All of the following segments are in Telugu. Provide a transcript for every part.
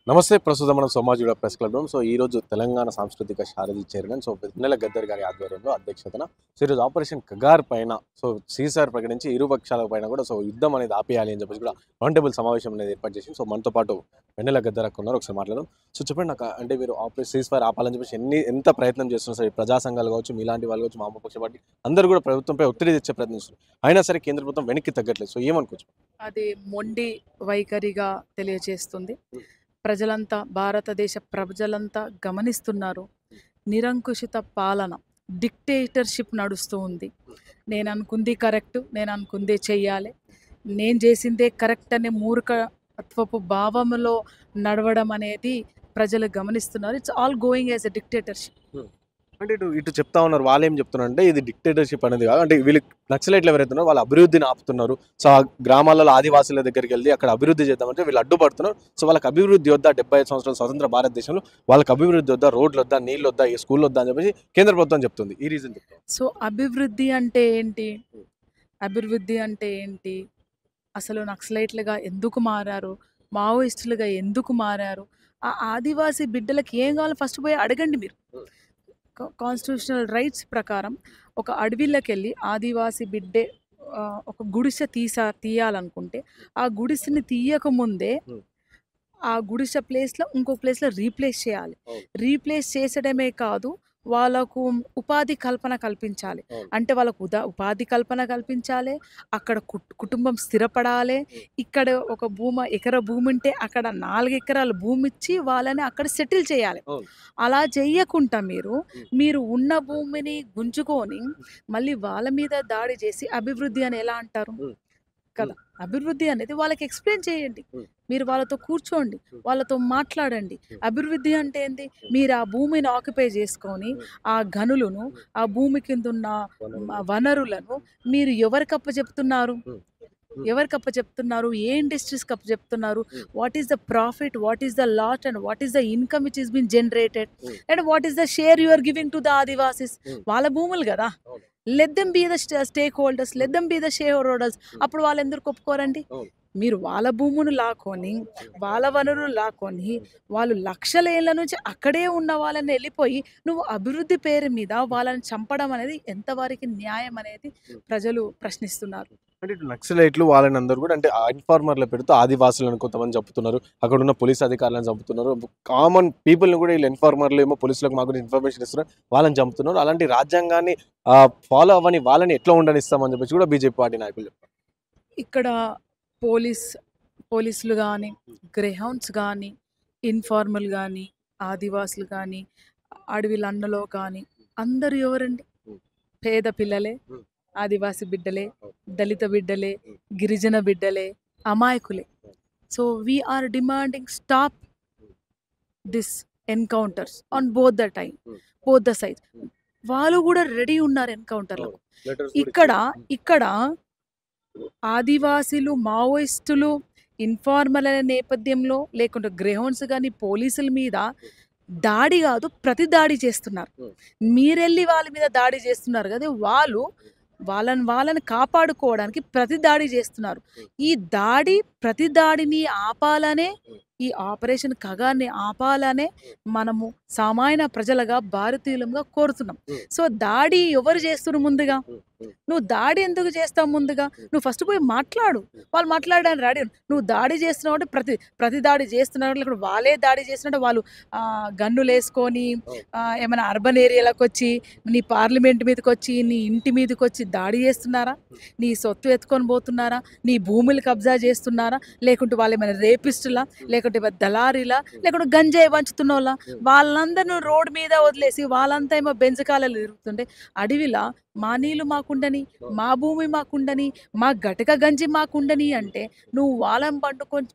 నమస్తే. ప్రస్తుతం మనం సోమాజిగూడ ప్రెస్ క్లబ్‌లో సో ఈరోజు తెలంగాణ సాంస్కృతిక సారథి చైర్మన్ వెన్నెల గద్దర్ గారి ఆధ్వర్యంలో అధ్యక్షతన ఈరోజు ఆపరేషన్ కగార్ పైన సీసార్ ప్రకటించి ఇరు పక్షాల పైన కూడా యుద్ధం అనేది ఆపేయాలి అని చెప్పేసి కూడా రౌండ్ టేబుల్ సమావేశం అనేది ఏర్పాటు చేసి మనతో పాటు వెన్నెల గద్దర్ అక్క ఉన్నారు. ఒకసారి మాట్లాడదాం. చెప్పండి నాకు, అంటే మీరు ఆపరేషన్ సీసార్ ఆపాలని చెప్పేసి ఎంత ప్రయత్నం చేస్తున్నారు సార్? ప్రజా సంఘాలు కావచ్చు, మీలాంటి వాళ్ళు కావచ్చు, వామపక్ష పార్టీ అందరూ కూడా ప్రభుత్వంపై ఒత్తిడి తెచ్చే ప్రయత్నం చేస్తున్నారు. అయినా సరే కేంద్ర ప్రభుత్వం వెనక్కి తగ్గట్లేదు. ఏమనుకోవచ్చు? అది మొండి వైఖరిగా తెలియజేస్తుంది. ప్రజలంతా, భారతదేశ ప్రజలంతా గమనిస్తున్నారు. నిరంకుశిత పాలన, డిక్టేటర్షిప్ నడుస్తూ ఉంది. నేను అనుకుంది కరెక్ట్, నేను అనుకుందే చెయ్యాలి, నేను చేసిందే కరెక్ట్ అనే మూర్ఖత్వపు భావంలో నడవడం అనేది ప్రజలు గమనిస్తున్నారు. It's all going as a dictatorship. అంటే ఇటు చెప్తా ఉన్నారు. వాళ్ళు ఏం చెప్తున్నారు అంటే ఇది డిక్టేటర్షిప్ అనేది కాదు, అంటే వీళ్ళు నక్సలైట్లు ఎవరైతే ఉన్నారో వాళ్ళ అభివృద్ధిని ఆపుతున్నారు. ఆ గ్రామాలలో ఆదివాసుల దగ్గరికి వెళ్ళి అక్కడ అభివృద్ధి చేద్దామంటే వీళ్ళు అడ్డుపడుతున్నారు. వాళ్ళకి అభివృద్ధి వద్దా, 75 సంవత్సరాల స్వతంత్ర భారతదేశంలో వాళ్ళకి అభివృద్ధి వద్దా, రోడ్లు వద్దా, నీళ్ళు వద్దా, ఈ స్కూల్ వద్దా అని చెప్పేసి కేంద్ర ప్రభుత్వం చెప్తుంది. ఈ రీజన్ చెప్తారు. అభివృద్ధి అంటే ఏంటి? అభివృద్ధి అంటే ఏంటి? అసలు నక్సలైట్లుగా ఎందుకు మారారు? మావోయిస్టులుగా ఎందుకు మారారు? ఆ ఆదివాసీ బిడ్డలకి ఏం కావాలో ఫస్ట్ పోయి అడగండి మీరు. కాన్స్టిట్యూషనల్ రైట్స్ ప్రకారం ఒక అడవిలోకెళ్ళి ఆదివాసీ బిడ్డే ఒక గుడిసె తీయాలనుకుంటే ఆ గుడిసెని తీయకముందే ఆ గుడిసె ప్లేస్లో ఇంకో ప్లేస్లో రీప్లేస్ చేయాలి. రీప్లేస్ చేసడమే కాదు, వాళ్ళకు ఉపాధి కల్పన కల్పించాలి. అంటే వాళ్ళకు ఉపాధి కల్పన కల్పించాలి, అక్కడ కుటుంబం స్థిరపడాలి. ఇక్కడ ఒక ఎకర భూమి ఉంటే అక్కడ 4 ఎకరాల భూమి ఇచ్చి వాళ్ళని అక్కడ సెటిల్ చేయాలి. అలా చెయ్యకుండా మీరు ఉన్న భూమిని గుంజుకొని మళ్ళీ వాళ్ళ మీద దాడి చేసి అభివృద్ధి అని ఎలా అంటారు కదా? అభివృద్ధి అనేది వాళ్ళకి ఎక్స్ప్లెయిన్ చేయండి. మీరు వాళ్ళతో కూర్చోండి, వాళ్ళతో మాట్లాడండి. అభివృద్ధి అంటే ఏంది? మీరు ఆ భూమిని ఆక్యుపై చేసుకొని ఆ గనులను, ఆ భూమి కింద ఉన్న వనరులను మీరు ఎవరికి అప్పచెప్తున్నారు? ఏ ఇండస్ట్రీస్కి అప్పచెప్తున్నారు? What is the profit, what is the lot and what is the income which is been generated and what is the share you are giving to the Adivasis? వాళ్ళ భూములు కదా. Let them be the stakeholders, let them be the shareholders. అప్పుడు వాళ్ళు ఎందుకు ఒప్పుకోరండి? మీరు వాళ్ళ భూమును లాక్కొని, వాళ్ళ వనరులు లాక్కొని, వాళ్ళు లక్షల ఏళ్ళ నుంచి అక్కడే ఉన్న వాళ్ళని వెళ్ళిపోయి నువ్వు అభివృద్ధి పేరు మీద వాళ్ళని చంపడం అనేది ఎంతవరకు న్యాయం అనేది ప్రజలు ప్రశ్నిస్తున్నారు. అంటే ఇటు నక్సలైట్లు వాళ్ళని అందరూ కూడా అంటే ఇన్ఫార్మర్లు పెడుతూ ఆదివాసులను కొంతమంది చంపుతున్నారు, అక్కడ ఉన్న పోలీస్ అధికారులను చంపుతున్నారు, కామన్ పీపుల్ని కూడా వీళ్ళు ఇన్ఫార్మర్లు ఏమో పోలీసులకు మాకు ఇన్ఫర్మేషన్ ఇస్తున్నారు, వాళ్ళని చంపుతున్నారు. అలాంటి రాజ్యాంగాన్ని ఫాలో అవ్వని వాళ్ళని ఎట్లా ఉండనిస్తామని చెప్పేసి కూడా బీజేపీ పార్టీ నాయకులు చెప్పారు. ఇక్కడ పోలీసులు కానీ, గ్రేహౌండ్స్ కానీ, ఇన్ఫార్మల్ కానీ, ఆదివాసులు కానీ, అడవిలండలో కానీ అందరూ ఎవరండి? పేద పిల్లలే, ఆదివాసి బిడ్డలే, దళిత బిడ్డలే, గిరిజన బిడ్డలే, అమాయకులే. So we are demanding stop this encounters on both the sides. వాళ్ళు కూడా రెడీ ఉన్నారు ఎన్కౌంటర్లకు. ఇక్కడ ఆదివాసీలు, మావోయిస్టులు, ఇన్ఫార్మల్ అనే నేపథ్యంలో లేకుంటే గ్రేహౌండ్స్ కానీ పోలీసుల మీద దాడి కాదు, ప్రతి దాడి చేస్తున్నారు. మీరెళ్ళి వాళ్ళ మీద దాడి చేస్తున్నారు కదా, వాళ్ళని కాపాడుకోవడానికి ప్రతి దాడి చేస్తున్నారు. ఈ ప్రతి దాడిని ఆపాలనే, ఈ ఆపరేషన్ కగార్ని ఆపాలనే మనము సామాన్య ప్రజలుగా, భారతీయులంగా కోరుతున్నాం. సో దాడి ఎవరు చేస్తున్నారు? ముందుగా నువ్వు దాడి ఎందుకు చేస్తావు? ముందుగా నువ్వు ఫస్ట్ పోయి మాట్లాడు. వాళ్ళు మాట్లాడడానికి రెడీ. నువ్వు దాడి చేస్తున్నావు అంటే ప్రతి దాడి చేస్తున్నారు. ఇక్కడ వాళ్ళే దాడి చేస్తున్నట్టు వాళ్ళు గన్నులు వేసుకొని ఏమైనా అర్బన్ ఏరియాలకు వచ్చి, నీ పార్లమెంట్ మీదకి వచ్చి, నీ ఇంటి మీదకి వచ్చి దాడి చేస్తున్నారా? నీ సొత్తు ఎత్తుకొని పోతున్నారా? నీ భూములు కబ్జా చేస్తున్నారా? లేకుంటే వాళ్ళు ఏమైనా రేపిస్టులా, లేకుంటే దళారీలా, లేకుంటే గంజాయి వంచుతున్న వాళ్ళ? వాళ్ళందరూ రోడ్డు మీద వదిలేసి వాళ్ళంతా ఏమో బెంజకాలలో తిరుగుతుంటే, అడవిలా మా నీళ్ళు మాకుండని, మా భూమి మాకుండని, మా గటక గంజి మాకుండని అంటే నువ్వు వాళ్ళని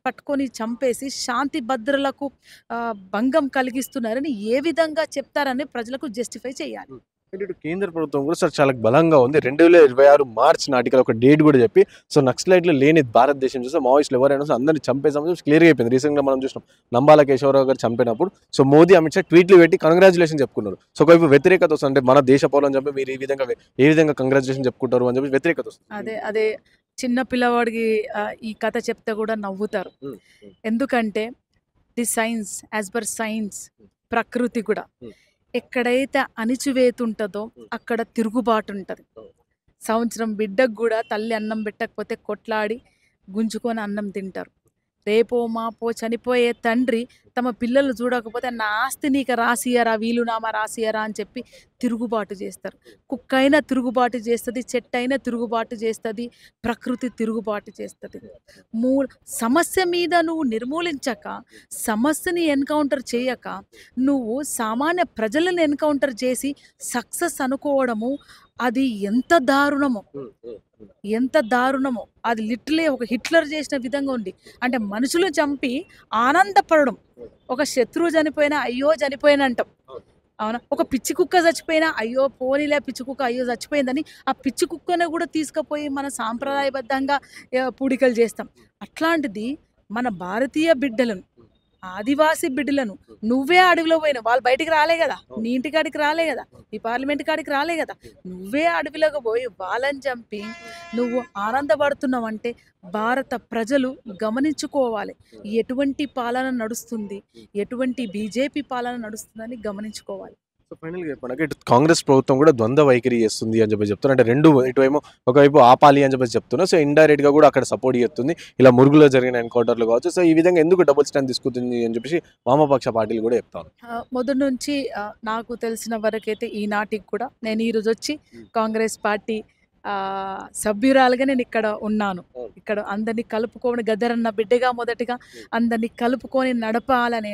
పట్టుకొని చంపేసి శాంతి భద్రతలకు భంగం కలిగిస్తున్నారని ఏ విధంగా చెప్తారని ప్రజలకు జస్టిఫై చేయాలి. కేంద్ర ప్రభుత్వం కూడా చాలా బలంగా ఉంది. 2026 మార్చి నాటికి ఒక డేట్ కూడా చెప్పి నక్సలైట్లు లేని భారతదేశం చూస్తే మావోయిస్టులు ఎవరైనా అందరినీ చంపేసామని క్లియర్గా అయిపోయింది. రీసెంట్గా మనం చూసినాం, నంబాల కేశవరావు గారు చంపినప్పుడు మోదీ, అమిత్ షా ట్వీట్లు పెట్టి కంగ్రాచులేషన్ చెప్పుకున్నారు. ఒకవైపు వ్యతిరేకత వస్తుంది, అంటే మన దేశ పౌరులు అని చెప్పి మీరు ఏ విధంగా కంగ్రాచులేషన్ చెప్పుకుంటారు అని చెప్పి వ్యతిరేకత వస్తుంది. అదే చిన్న పిల్లవాడికి ఈ కథ చెప్తే కూడా నవ్వుతారు. ఎందుకంటే the science, as per science, ప్రకృతి కూడా Hmm. ఎక్కడైతే అణిచివేత ఉంటుందో అక్కడ తిరుగుబాటు ఉంటుంది. సంవత్సరం బిడ్డకు కూడా తల్లి అన్నం పెట్టకపోతే కొట్లాడి గుంజుకొని అన్నం తింటారు. రేపో మాపో చనిపోయే తండ్రి తమ పిల్లలు చూడకపోతే నా ఆస్తి నీకు రాసియరా, వీలునామా రాసియరా అని చెప్పి తిరుగుబాటు చేస్తారు. కుక్క అయినా తిరుగుబాటు చేస్తుంది, చెట్టు అయినా తిరుగుబాటు చేస్తుంది, ప్రకృతి తిరుగుబాటు చేస్తుంది. మూ సమస్య మీద నువ్వు నిర్మూలించక, సమస్యని ఎన్కౌంటర్ చేయక, నువ్వు సామాన్య ప్రజలను ఎన్కౌంటర్ చేసి సక్సెస్ అనుకోవడము అది ఎంత దారుణమో, ఎంత దారుణమో. అది లిటరలీ ఒక హిట్లర్ చేసిన విధంగా ఉంది. అంటే మనుషులు చంపి ఆనందపడడం, ఒక శత్రువు చనిపోయినా అయ్యో చనిపోయిన అంటాం, అవునా? ఒక పిచ్చి కుక్క చచ్చిపోయినా అయ్యో పోనీలే పిచ్చి కుక్క అయ్యో చచ్చిపోయిందని ఆ పిచ్చి కుక్కను కూడా తీసుకుపోయి మన సాంప్రదాయబద్ధంగా పూడికలు చేస్తాం. అట్లాంటిది మన భారతీయ బిడ్డలను, ఆదివాసీ బిడ్డలను నువ్వే అడవిలో పోయినావు. వాళ్ళు బయటికి రాలే కదా, నీ ఇంటి కాడికి రాలే కదా, నీ పార్లమెంట్ కాడికి రాలే కదా, నువ్వే అడవిలోకి పోయి వాళ్ళని చంపి నువ్వు ఆనందపడుతున్నావంటే భారత ప్రజలు గమనించుకోవాలి ఎటువంటి పాలన నడుస్తుంది, ఎటువంటి బీజేపీ పాలన నడుస్తుందని గమనించుకోవాలి. సో ఫైనల్గా చెప్పండి, ఇటు కాంగ్రెస్ ప్రభుత్వం కూడా ద్వంద్వ వైఖరి చేస్తుంది అని చెప్పి చెప్తున్నారు. అంటే రెండు ఇటువైపు ఒకవైపు ఆపాలి అని చెప్పి చెప్తున్నారు. సో ఇండైరెక్ట్ గా కూడా అక్కడ సపోర్ట్ చేస్తుంది, ఇలా మురుగులో జరిగిన ఎన్కౌంటర్లు కావచ్చు. సో ఈ విధంగా ఎందుకు డబుల్ స్టాండ్ తీసుకుంటుంది అని చెప్పేసి వామపక్ష పార్టీలు కూడా చెప్తాను. మొదటి నుంచి నాకు తెలిసిన వరకైతే ఈనాటికి కూడా నేను ఈరోజు వచ్చి కాంగ్రెస్ పార్టీ సభ్యురాలుగా నేను ఇక్కడ ఉన్నాను. ఇక్కడ అందరినీ కలుపుకొని గద్దరన్న బిడ్డగా మొదటిగా అందరినీ కలుపుకొని నడపాలనే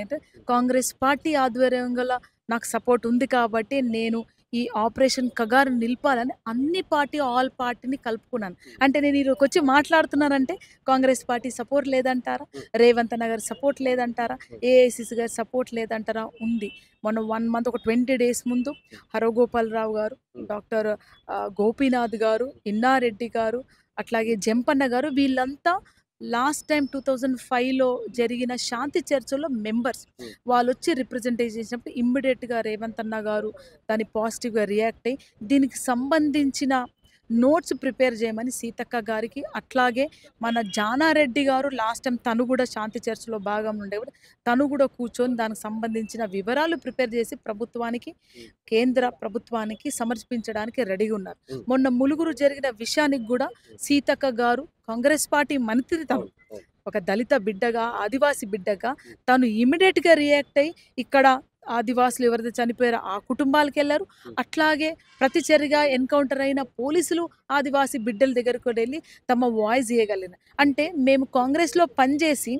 కాంగ్రెస్ పార్టీ ఆధ్వర్యంలో నాకు సపోర్ట్ ఉంది కాబట్టి నేను ఈ ఆపరేషన్ కగారు నిలపాలని అన్ని పార్టీ ఆల్ పార్టీని కలుపుకున్నాను. అంటే నేను ఈరోజు వచ్చి మాట్లాడుతున్నానంటే కాంగ్రెస్ పార్టీ సపోర్ట్ లేదంటారా, రేవంత్ అన్న గారి సపోర్ట్ లేదంటారా, ఏఐసిసి గారి సపోర్ట్ లేదంటారా? ఉంది. మొన్న 1 మంత్ ఒక 20 days ముందు హరగోపాలరావు గారు, డాక్టర్ గోపీనాథ్ గారు, ఇన్నారెడ్డి గారు, అట్లాగే జంపన్న గారు, వీళ్ళంతా లాస్ట్ టైం 2005లో జరిగిన శాంతి చర్చలో మెంబర్స్. వాళ్ళు వచ్చి రిప్రజెంటేషన్ చేసినప్పుడు ఇమ్మీడియట్గా రేవంత్ అన్న గారు దాన్ని పాజిటివ్గా రియాక్ట్ అయ్యి దీనికి సంబంధించిన నోట్స్ ప్రిపేర్ చేయమని సీతక్క గారికి, అట్లాగే మన జానారెడ్డి గారు లాస్ట్ టైం తను కూడా శాంతి చర్చలో భాగం ఉండే తను కూడా కూర్చొని దానికి సంబంధించిన వివరాలు ప్రిపేర్ చేసి ప్రభుత్వానికి, కేంద్ర ప్రభుత్వానికి సమర్పించడానికి రెడీగా ఉన్నారు. మొన్న ములుగురు జరిగిన విషయానికి కూడా సీతక్క గారు కాంగ్రెస్ పార్టీ మంత్రి, తను ఒక దళిత బిడ్డగా, ఆదివాసి బిడ్డగా తను ఇమీడియట్గా రియాక్ట్ అయ్యి ఇక్కడ ఆదివాసులు ఎవరైతే చనిపోయారో ఆ కుటుంబాలకు వెళ్ళారు. అట్లాగే ప్రతిచర్యగా ఎన్కౌంటర్ అయిన పోలీసులు ఆదివాసీ బిడ్డల దగ్గరకు వెళ్ళి తమ వాయిస్ ఇవ్వగలిగిన. అంటే మేము కాంగ్రెస్లో పనిచేసి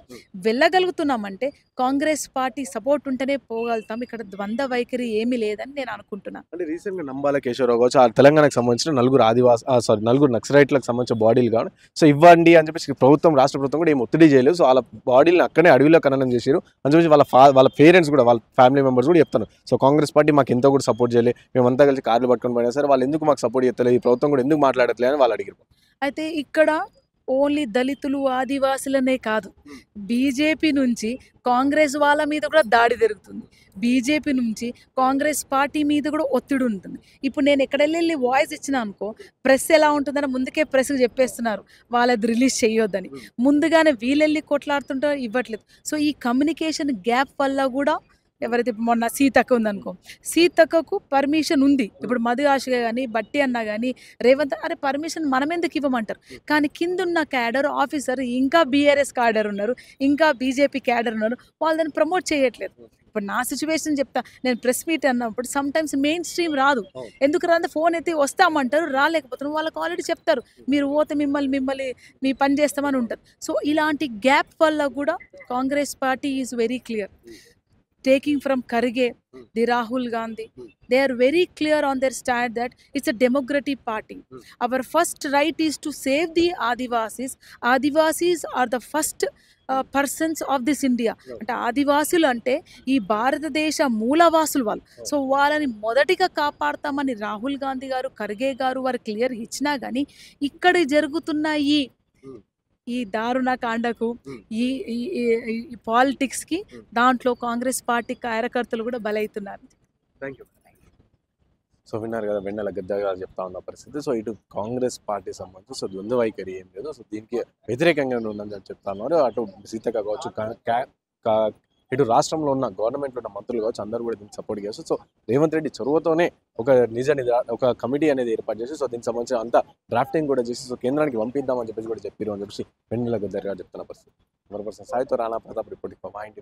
వెళ్ళగలుగుతున్నామంటే కాంగ్రెస్ పార్టీ సపోర్ట్ ఉంటేనే పోగలుగుతాం. ఇక్కడ ద్వంద్వ వైఖరి ఏమీ లేదని నేను అనుకుంటున్నాను. అంటే రీసెంట్గా నంబాల కేశవరావు కావచ్చు, ఆ తెలంగాణకు సంబంధించిన నలుగురు నక్సలైట్లకు సంబంధించిన బాడీలు కావాలి, సో ఇవ్వండి అని చెప్పేసి ప్రభుత్వం, రాష్ట్ర ప్రభుత్వం కూడా ఏం ఒత్తిడి చేయలేదు. సో వాళ్ళ బాడీలను అక్కడే అడవిలో ఖననం చేశారు అని చెప్పేసి వాళ్ళ పేరెంట్స్ కూడా, వాళ్ళ ఫ్యామిలీ మెంబర్స్ కూడా చెప్తాను. సో కాంగ్రెస్ పార్టీ మాకు ఎంతో కూడా సపోర్ట్ చేయలేదు, మేమంతా కలిసి కార్లు పట్టుకొని పోయినా సరే వాళ్ళు ఎందుకు మాకు సపోర్ట్ చేస్తలేదు, ఈ ప్రభుత్వం కూడా ఎందుకు మాట్లాడట్లేదు అని వాళ్ళు అడిగారు. అయితే ఇక్కడ ఓన్లీ దళితులు, ఆదివాసులనే కాదు, బీజేపీ నుంచి కాంగ్రెస్ వాళ్ళ మీద కూడా దాడి జరుగుతుంది. బీజేపీ నుంచి కాంగ్రెస్ పార్టీ మీద కూడా ఒత్తిడి ఉంటుంది. ఇప్పుడు నేను ఎక్కడెళ్ళి వాయిస్ ఇచ్చినా అనుకో, ప్రెస్ ఎలా ఉంటుందని ముందుకే ప్రెస్కి చెప్పేస్తున్నారు వాళ్ళది రిలీజ్ చేయొద్దని. ముందుగానే వీళ్ళెళ్ళి కొట్లాడుతుంటారు, ఇవ్వట్లేదు. సో ఈ కమ్యూనికేషన్ గ్యాప్ వల్ల కూడా ఎవరైతే మొన్న సీతక్క ఉందనుకో, సీతక్కకు పర్మిషన్ ఉంది. ఇప్పుడు మధు ఆశగా కానీ, బట్టి అన్న కానీ, రేవంత్ అరే పర్మిషన్ మనం ఎందుకు ఇవ్వమంటారు. కానీ కింద ఉన్న క్యాడర్ ఆఫీసర్ ఇంకా బీఆర్ఎస్ క్యాడర్ ఉన్నారు, ఇంకా బీజేపీ క్యాడర్ ఉన్నారు, వాళ్ళు దాన్ని ప్రమోట్ చేయట్లేదు. ఇప్పుడు నా సిచ్యువేషన్ చెప్తా, నేను ప్రెస్ మీట్ అన్నప్పుడు సమ్ టైమ్స్ మెయిన్ స్ట్రీమ్ రాదు. ఎందుకు రాదు, ఫోన్ అయితే వస్తామంటారు, రాలేకపోతారు. వాళ్ళకి ఆల్రెడీ చెప్తారు మీరు పోతే మిమ్మల్ని మీ పని చేస్తామని ఉంటారు. సో ఇలాంటి గ్యాప్ వల్ల కూడా Congress party is very clear. Taking from Karge, the Rahul Gandhi, they are very clear on their stand that it's a democratic party. Our first right is to save the Adivasis. Adivasis are the first persons of this India. అంటే ఆదివాసులు అంటే ఈ భారతదేశ మూలవాసులు వాళ్ళు. సో వాళ్ళని మొదటిగా కాపాడతామని రాహుల్ గాంధీ గారు, ఖర్గే గారు వారు క్లియర్ ఇచ్చినా కానీ ఇక్కడ జరుగుతున్న ఈ దారుణ కాండకు, ఈ పాలిటిక్స్కి దాంట్లో కాంగ్రెస్ పార్టీ కార్యకర్తలు కూడా బలవుతున్నారు. Thank you. సో విన్నారు కదా, వెన్నెల గద్దర్ గారు చెప్తా ఉన్న పరిస్థితి. సో ఇటు కాంగ్రెస్ పార్టీ సంబంధించి సో ద్వంద్వ వైఖరి ఏం లేదు, సో దీనికి వ్యతిరేకంగా ఉందని చెప్తా ఉన్నారు. అటు సీతక్క కావచ్చు, ఇటు రాష్ట్రంలో ఉన్న గవర్నమెంట్లో ఉన్న మంత్రులు కావచ్చు అందరూ కూడా దీనికి సపోర్ట్ చేస్తారు. సో రేవంత్ రెడ్డి చొరవతోనే ఒక ఒక కమిటీ అనేది ఏర్పాటు చేసి సో దీనికి సంబంధించిన అంతా డ్రాఫ్టింగ్ కూడా చేసి సో కేంద్రానికి పంపిద్దామని చెప్పేసి కూడా చెప్పారు అని చెప్పేసి వెన్నెల గద్దర్ గారు చెప్తున్న పరిస్థితి. 100% సాయితో రాణా ప్రతాప్ రిపోర్టింగ్ మా ఇంటి